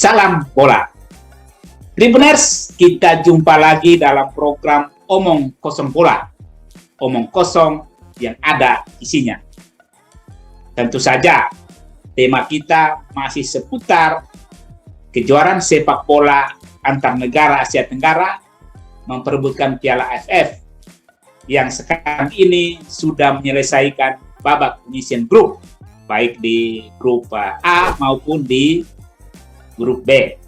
Salam bola. Tribuners, kita jumpa lagi dalam program Omong Kosong Bola. Omong kosong yang ada isinya. Tentu saja, tema kita masih seputar kejuaraan sepak bola antar negara Asia Tenggara memperebutkan Piala AFF yang sekarang ini sudah menyelesaikan babak penyisian grup, baik di grup A maupun di grup B.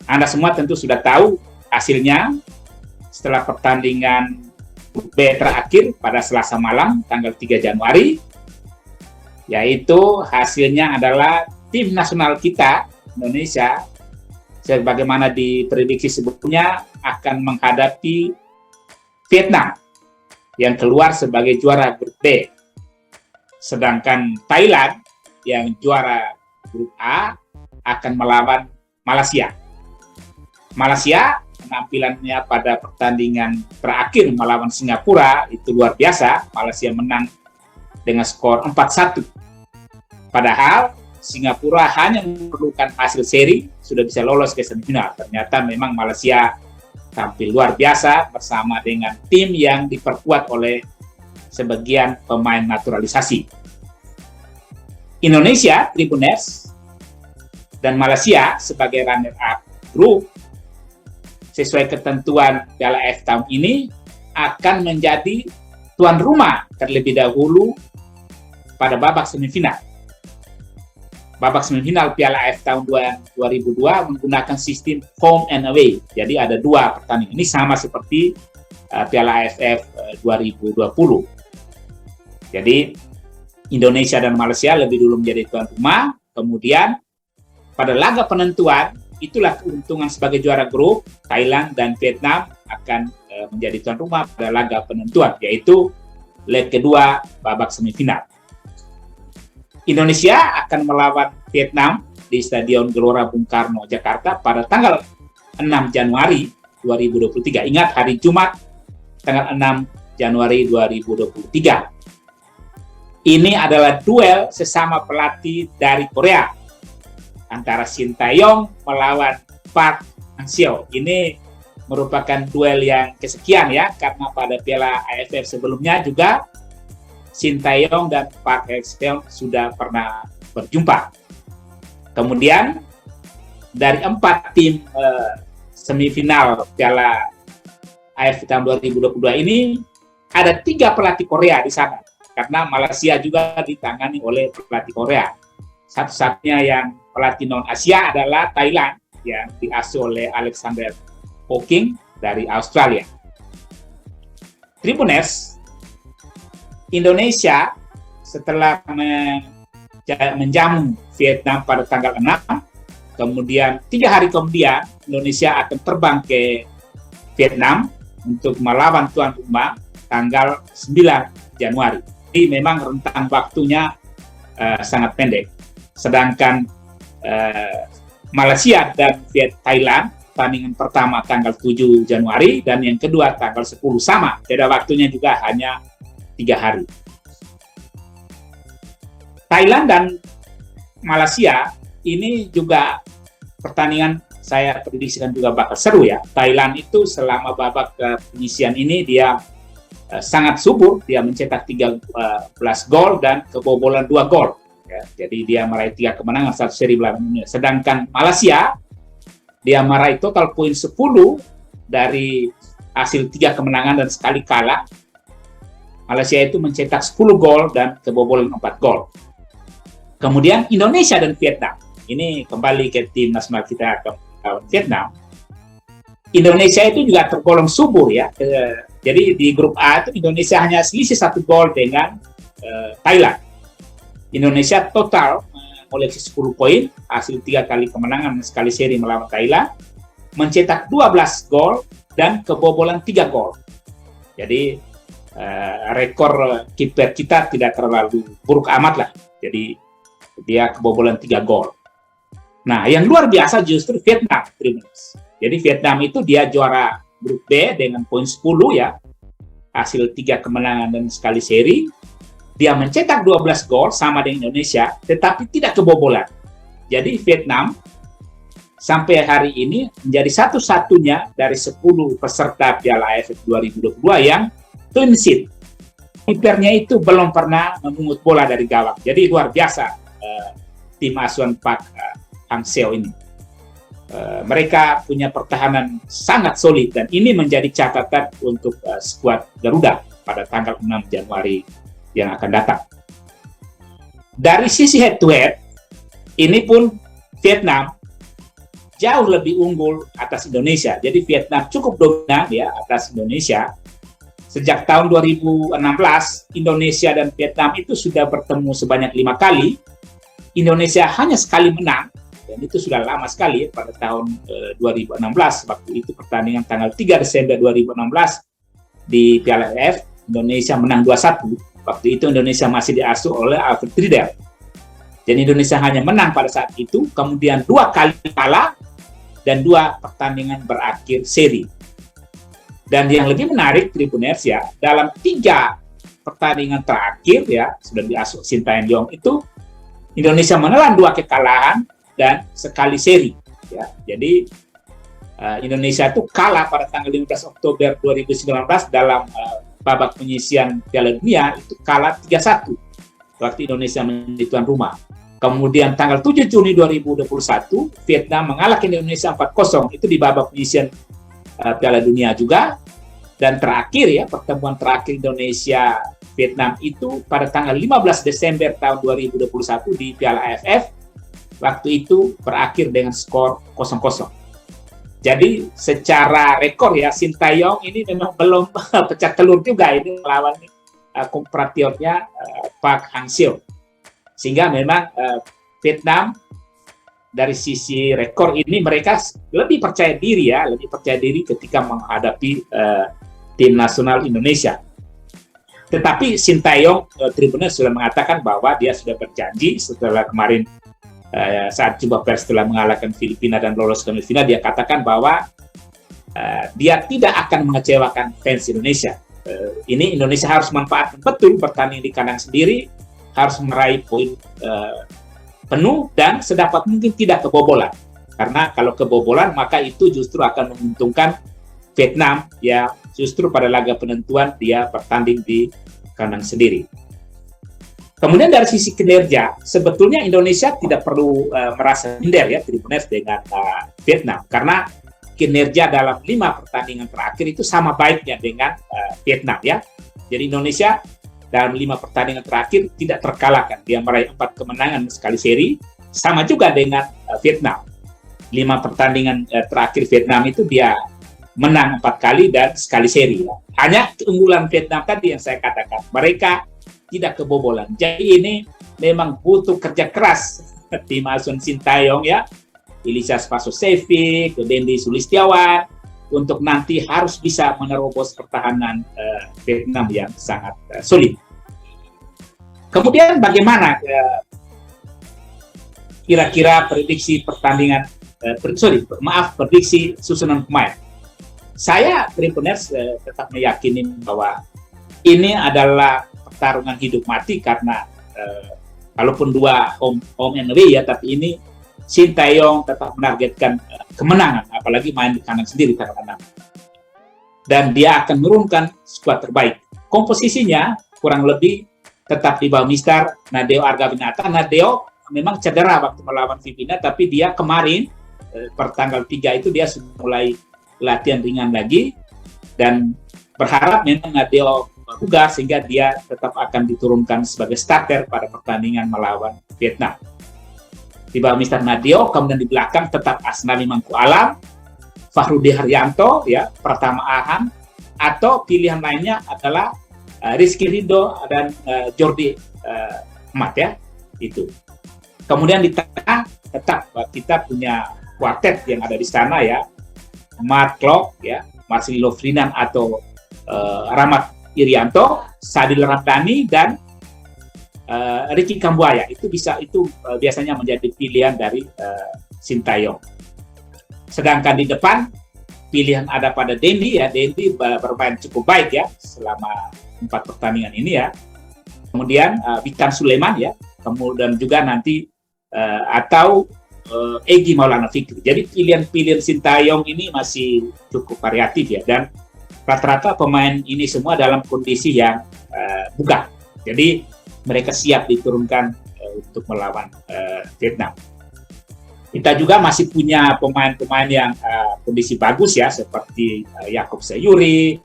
Anda semua tentu sudah tahu hasilnya setelah pertandingan grup B terakhir pada Selasa malam tanggal 3 Januari, yaitu hasilnya adalah tim nasional kita, Indonesia, sebagaimana diprediksi sebelumnya akan menghadapi Vietnam yang keluar sebagai juara grup B. Sedangkan Thailand yang juara grup A akan melawan Malaysia. Malaysia penampilannya pada pertandingan terakhir melawan Singapura itu luar biasa. Malaysia menang dengan skor 4-1. Padahal Singapura hanya memerlukan hasil seri sudah bisa lolos ke semifinal. Ternyata memang Malaysia tampil luar biasa bersama dengan tim yang diperkuat oleh sebagian pemain naturalisasi. Indonesia, Tribuners, dan Malaysia sebagai runner-up grup sesuai ketentuan Piala AFF tahun ini akan menjadi tuan rumah terlebih dahulu pada babak semifinal. Babak semifinal Piala AFF tahun 2002 menggunakan sistem home and away. Jadi ada dua pertandingan. Ini sama seperti Piala AFF 2020. Jadi Indonesia dan Malaysia lebih dulu menjadi tuan rumah. Kemudian pada laga penentuan, itulah keuntungan sebagai juara grup, Thailand dan Vietnam akan menjadi tuan rumah pada laga penentuan, yaitu leg kedua babak semifinal. Indonesia akan melawan Vietnam di Stadion Gelora Bung Karno, Jakarta pada tanggal 6 Januari 2023. Ingat, hari Jumat, tanggal 6 Januari 2023. Ini adalah duel sesama pelatih dari Korea, antara Shin Tae-yong melawan Park Hang-seo. Ini merupakan duel yang kesekian ya, karena pada Piala AFF sebelumnya juga Shin Tae-yong dan Park Hang-seo sudah pernah berjumpa. Kemudian dari 4 tim semifinal Piala AFF tahun 2022 ini ada 3 pelatih Korea di sana, karena Malaysia juga ditangani oleh pelatih Korea. Satu-satunya yang pelatih non-Asia adalah Thailand yang diasuh oleh Alexander Hawking dari Australia. Tribuners, Indonesia setelah menjamu Vietnam pada tanggal 6, kemudian 3 hari kemudian Indonesia akan terbang ke Vietnam untuk melawan tuan rumah tanggal 9 Januari. Jadi memang rentang waktunya sangat pendek. Sedangkan Malaysia dan Thailand pertandingan pertama tanggal 7 Januari dan yang kedua tanggal 10 sama. Beda waktunya juga hanya 3 hari. Thailand dan Malaysia ini juga pertandingan saya prediksikan juga bakal seru ya. Thailand itu selama babak penyisian ini dia sangat subur, dia mencetak 13 gol dan kebobolan 2 gol. Ya, jadi dia meraih 3 kemenangan, 1 seri belakangnya. Sedangkan Malaysia dia meraih total poin 10 dari hasil 3 kemenangan dan sekali kalah. Malaysia itu mencetak 10 gol dan kebobolan 4 gol. Kemudian Indonesia dan Vietnam. Ini kembali ke tim nasional kita ke Vietnam. Indonesia itu juga tergolong subur ya. Jadi di grup A itu Indonesia hanya selisih 1 gol dengan Thailand. Indonesia total mengoleksi 10 poin, hasil 3 kali kemenangan dan sekali seri melawan Thailand, mencetak 12 gol dan kebobolan 3 gol. Jadi rekor kiper kita tidak terlalu buruk amat lah. Jadi dia kebobolan 3 gol. Nah, yang luar biasa justru Vietnam. Jadi Vietnam itu dia juara grup B dengan poin 10 ya. Hasil 3 kemenangan dan sekali seri. Dia mencetak 12 gol sama dengan Indonesia, tetapi tidak kebobolan. Jadi Vietnam sampai hari ini menjadi satu-satunya dari 10 peserta Piala AFF 2022 yang clean sheet. Kipernya itu belum pernah memungut bola dari gawang. Jadi luar biasa tim asuhan Pak Hang-seo ini. Mereka punya pertahanan sangat solid dan ini menjadi catatan untuk skuad Garuda pada tanggal 6 Januari yang akan datang. Dari sisi head to head, ini pun Vietnam jauh lebih unggul atas Indonesia. Jadi Vietnam cukup dominan ya atas Indonesia. Sejak tahun 2016, Indonesia dan Vietnam itu sudah bertemu sebanyak 5 kali. Indonesia hanya sekali menang, dan itu sudah lama sekali pada tahun 2016. Waktu itu pertandingan tanggal 3 Desember 2016 di Piala AFF, Indonesia menang 2-1. Waktu itu Indonesia masih diasuh oleh Alfred Riedel. Jadi Indonesia hanya menang pada saat itu, kemudian 2 kali kalah, dan 2 pertandingan berakhir seri. Dan yang lebih menarik, Tribuners ya, dalam 3 pertandingan terakhir ya, sudah diasuh Sintayong itu, Indonesia menelan 2 kekalahan dan sekali seri. Ya. Jadi Indonesia itu kalah pada tanggal 15 Oktober 2019 dalam babak penyisian Piala Dunia, itu kalah 3-1 waktu Indonesia menjadi tuan rumah. Kemudian tanggal 7 Juni 2021, Vietnam mengalahkan Indonesia 4-0, itu di babak penyisian Piala Dunia juga. Dan terakhir ya, pertemuan terakhir Indonesia-Vietnam itu pada tanggal 15 Desember tahun 2021 di Piala AFF, waktu itu berakhir dengan skor 0-0. Jadi secara rekor ya, Sintayong ini memang belum pecah telur juga ini melawan kompatriotnya Pak Hang-seo. Sehingga memang Vietnam dari sisi rekor ini mereka lebih percaya diri ya, lebih percaya diri ketika menghadapi tim nasional Indonesia. Tetapi Sintayong Tribuners sudah mengatakan bahwa dia sudah berjanji setelah kemarin saat jumpa pers setelah mengalahkan Filipina dan lolos ke semifinal, dia katakan bahwa dia tidak akan mengecewakan fans Indonesia. Ini Indonesia harus manfaatkan betul bertanding di kandang sendiri, harus meraih poin penuh dan sedapat mungkin tidak kebobolan. Karena kalau kebobolan maka itu justru akan menguntungkan Vietnam ya, justru pada laga penentuan dia bertanding di kandang sendiri. Kemudian dari sisi kinerja, sebetulnya Indonesia tidak perlu merasa minder ya Tribuners dengan Vietnam, karena kinerja dalam 5 pertandingan terakhir itu sama baiknya dengan Vietnam ya. Jadi Indonesia dalam 5 pertandingan terakhir tidak terkalahkan. Dia meraih 4 kemenangan sekali seri, sama juga dengan Vietnam. 5 pertandingan terakhir Vietnam itu dia menang 4 kali dan sekali seri. Ya. Hanya keunggulan Vietnam tadi yang saya katakan, mereka tidak kebobolan. Jadi ini memang butuh kerja keras tim asuhan Sintayong ya, Ilyas Passosevic, Dendi Sulistiawan, untuk nanti harus bisa menerobos pertahanan Vietnam yang sangat sulit. Kemudian bagaimana kira-kira prediksi pertandingan, prediksi susunan pemain. Saya Tribuners tetap meyakini bahwa ini adalah pertarungan hidup mati karena walaupun 2 home and away ya, tapi ini Sintayong tetap menargetkan kemenangan, apalagi main di kandang sendiri kadang-kadang. Dan dia akan menurunkan skuad terbaik. Komposisinya kurang lebih tetap di bawah Mister Nadeo Argawinata. Nadeo memang cedera waktu melawan Filipina, tapi dia kemarin per tanggal 3 itu dia sudah mulai latihan ringan lagi dan berharap memang Nadeo bugar sehingga dia tetap akan diturunkan sebagai starter pada pertandingan melawan Vietnam. Di bawah Mister Nadeo, kemudian di belakang tetap Asnawi Mangku Alam, Fahrudi Haryanto, ya, Pratama Arhan, atau pilihan lainnya adalah Rizky Ridho dan Jordi Amat ya, itu. Kemudian di tengah tetap kita punya kuartet yang ada di sana ya, Mark Klok, ya, Marcelino Ferdinand atau Rahmat Irianto, Sadil Ramdhani dan Ricky Kambuaya. Itu biasanya menjadi pilihan dari Sintayong. Sedangkan di depan pilihan ada pada Dendi ya. Dendi bermain cukup baik ya selama 4 pertandingan ini ya. Kemudian Witan Sulaiman ya. Kemudian juga nanti atau Egy Maulana Fikri. Jadi pilihan-pilihan Sintayong ini masih cukup variatif ya, dan rata-rata pemain ini semua dalam kondisi yang bugar. Jadi mereka siap diturunkan untuk melawan Vietnam. Kita juga masih punya pemain-pemain yang kondisi bagus ya, seperti Jakob Sayuri,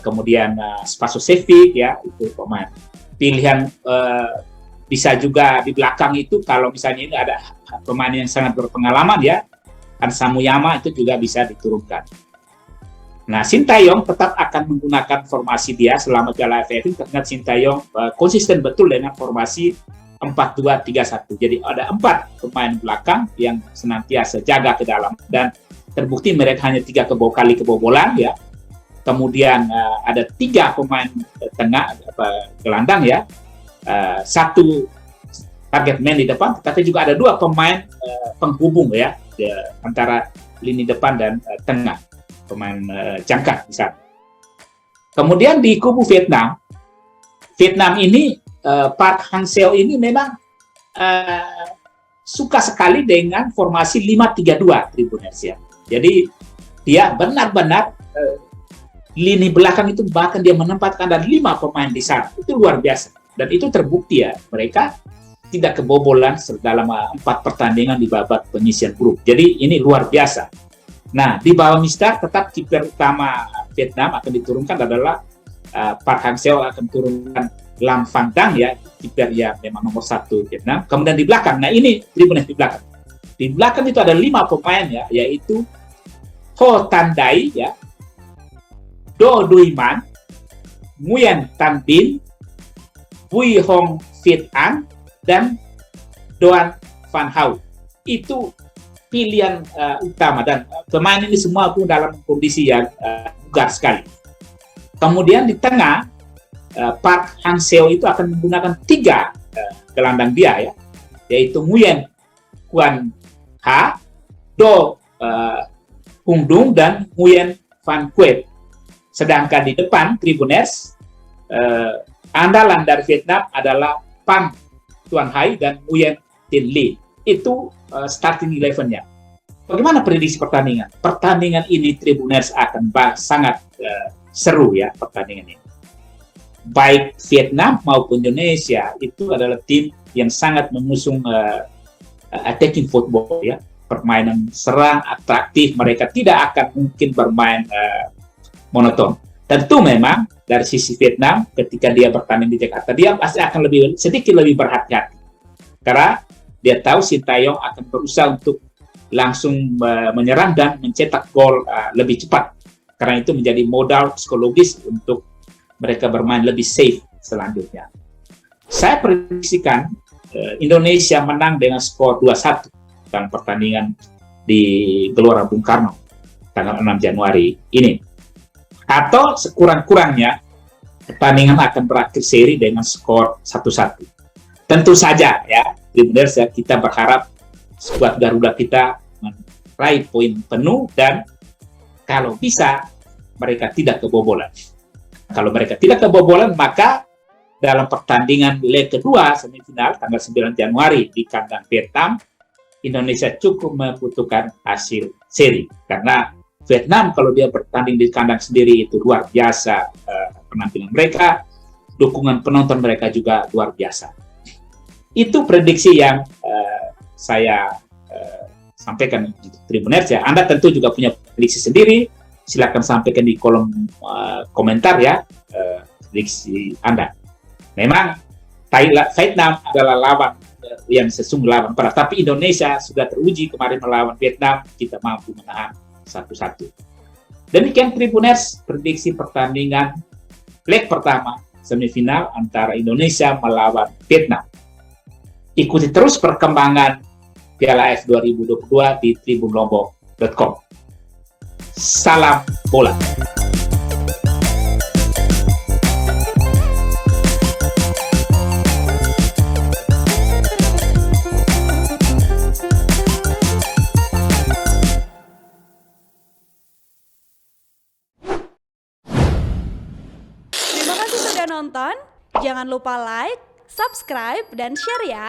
kemudian Spasojevic ya, itu pemain pilihan. Bisa juga di belakang itu kalau misalnya ini ada pemain yang sangat berpengalaman ya, kan Samuyama itu juga bisa diturunkan. Nah, Sintayong tetap akan menggunakan formasi dia selama Piala AFF. Karena Sintayong konsisten betul dengan formasi 4-2-3-1. Jadi ada 4 pemain belakang yang senantiasa jaga ke dalam, dan terbukti mereka hanya 3 kali kebobolan ya. Kemudian ada 3 pemain tengah gelandang ya. 1 target man di depan, tapi juga ada 2 pemain penghubung ya, antara lini depan dan tengah, pemain jangkar misalnya. Kemudian di kubu Vietnam ini Park Hang-seo ini memang suka sekali dengan formasi 5-3-2 Tribuners ya. Jadi dia benar-benar lini belakang itu bahkan dia menempatkan ada 5 pemain di sana. Itu luar biasa. Dan itu terbukti ya, mereka tidak kebobolan dalam 4 pertandingan di babak penyisian grup. Jadi ini luar biasa. Nah, di bawah Mistar tetap kiper utama Vietnam akan diturunkan adalah Park Hang-seo akan turunkan Lam Van Dang ya, kiper yang memang nomor 1 Vietnam. Kemudian di belakang, nah ini Tribuners di belakang. Di belakang itu ada 5 pemain ya, yaitu Ho Tan Dai ya, Do Duy Man, Nguyen Tan Binh, Bui Hong Viet An, dan Doan Van Hau. Itu pilihan utama, dan pemain ini semua pun dalam kondisi yang bugar sekali. Kemudian di tengah, Park Hang-seo itu akan menggunakan 3 gelandang dia ya, yaitu Nguyen Quan Ha, Do Hung Dung, dan Nguyen Van Quet. Sedangkan di depan Tribuners, andalan dari Vietnam adalah Pham Tuan Hai dan Nguyen Tin Lee. Itu starting 11-nya. Bagaimana prediksi pertandingan? Pertandingan ini Tribuners akan sangat seru ya, pertandingan ini. Baik Vietnam maupun Indonesia itu adalah tim yang sangat mengusung attacking football ya, permainan serang, atraktif. Mereka tidak akan mungkin bermain monoton. Tentu memang dari sisi Vietnam ketika dia bertanding di Jakarta, dia pasti akan sedikit lebih berhati-hati. Karena dia tahu Sintayong akan berusaha untuk langsung menyerang dan mencetak gol lebih cepat. Karena itu menjadi modal psikologis untuk mereka bermain lebih safe selanjutnya. Saya prediksikan Indonesia menang dengan skor 2-1 dalam pertandingan di Gelora Bung Karno tanggal 6 Januari ini. Atau sekurang-kurangnya pertandingan akan berakhir seri dengan skor 1-1. Tentu saja ya, Tribuners ya, kita berharap skuad Garuda kita meraih poin penuh, dan kalau bisa mereka tidak kebobolan. Kalau mereka tidak kebobolan, maka dalam pertandingan leg kedua semifinal tanggal 9 Januari di kandang Vietnam, Indonesia cukup membutuhkan hasil seri. Karena Vietnam kalau dia bertanding di kandang sendiri itu luar biasa penampilan mereka, dukungan penonton mereka juga luar biasa. Itu prediksi yang saya sampaikan untuk Tribuners ya. Anda tentu juga punya prediksi sendiri, silakan sampaikan di kolom komentar ya, prediksi Anda. Memang Vietnam adalah lawan yang sesungguhnya lawan berat, tapi Indonesia sudah teruji kemarin melawan Vietnam, kita mampu menahan 1-1. Demikian Tribuners prediksi pertandingan leg pertama semifinal antara Indonesia melawan Vietnam. Ikuti terus perkembangan Piala AFF 2022 di tribunlombok.com. Salam bola. Terima kasih sudah nonton. Jangan lupa like, subscribe, dan share ya.